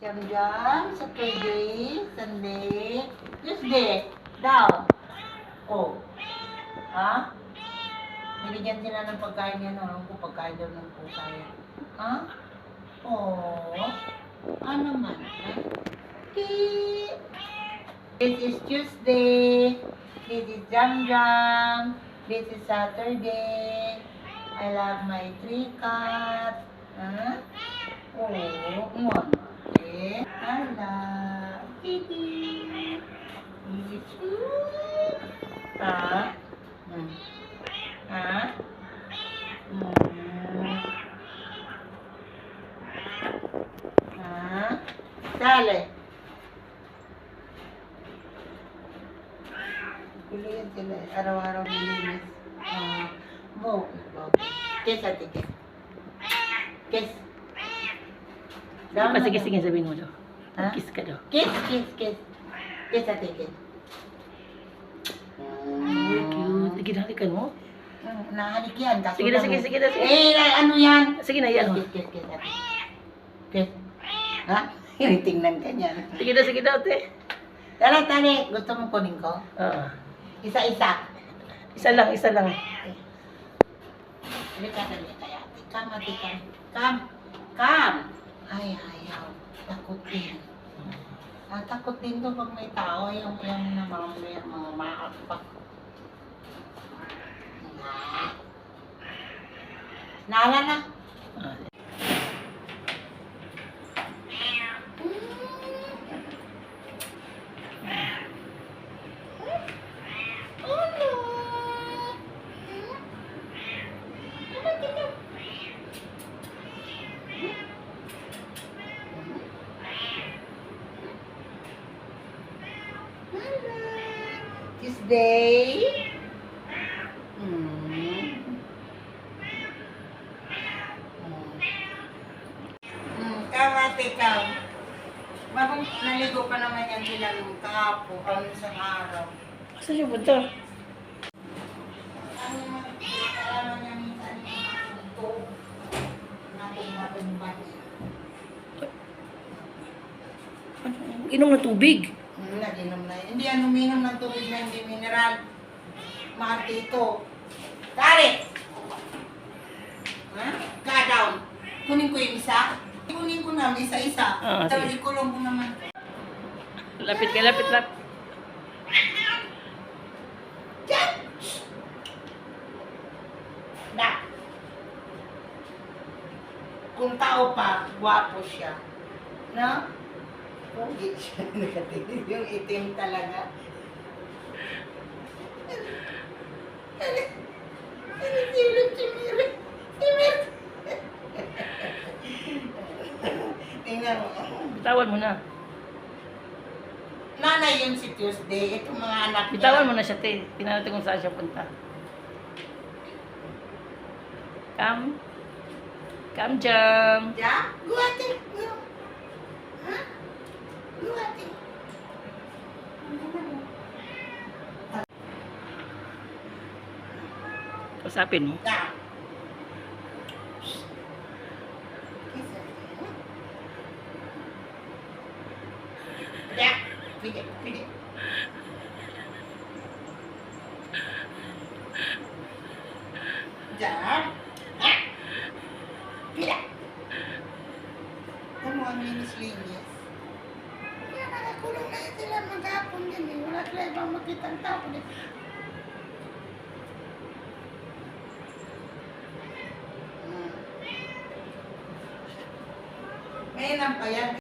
Jam-jam, Saturday, Sunday, Tuesday. Daw. Oh. Ha? Binigyan sila ng pagkain yan. Ano kung pagkain daw ng pusa yan. Ha? Oh. Ano man? Ha? Okay. This is Tuesday. This is Jam-jam. This is Saturday. I love my 3 cats. Huh? Oh, one. Okay. I love Kitty. Ha? Ha? Ha? Dale. Pilihan sila. Araw-araw nilinis. Mo. Kiss ate, kiss. Kiss. Sige, sabihin mo daw. Ha? Kiss ka daw. Kiss, kiss, kiss. Kiss ate, kiss. Cute. Sige, halikan mo. Nahalik yan. Kaso Sige na, lang sige na. ano yan? Sige na, yan. Kiss, kiss, kiss ate. Kiss. Ha? Yung tingnan ka niyan. Sige na, ate. Tala, tali. Gusto mo kunin ko? Oo. Isa-isa. Isa lang. Dali ka, dali kaya ate. Come, ate, come. Come. Come. Ay, ayaw. Takot din. Takot din to pag may tao. Yung mga maapak. Nala na. Tuesday. Kamate ka. Bagong naligo pa naman yan sila nung kahapon, isang araw. Saan siya punta? Alam niya minsan ito. Natumbat. Inom na tubig. Nag-inom na yun. Hindi yan uminom ng tubig na hindi mineral. Mahal dito. Tari! Ha? Ka-down. Kunin ko yung isa. Kunin ko na, isa-isa. Tapos Sige. ikulong ko naman. Lapit. Diyan! Na! Kung tao pa, gwapo siya. No? Pogi siya. Nakatingin yung itim talaga. Silip si Miri. Si Miri. Tingnan mo. Bitawan mo na. Nanay yun si Tuesday. Itong mga anak niya. Bitawan mo na siya, te. Tingnan natin kung saan siya punta. Come, Jam. Diyan? Guwate. Ha? Guwate. Usapin mo. Na. Diyan. Pili. Diyan. Ha? Pila. Ano ang linis-linis? Kaya nakakulong na sila maghapon din eh. Wala sila ibang makitang tao din. May pa yan.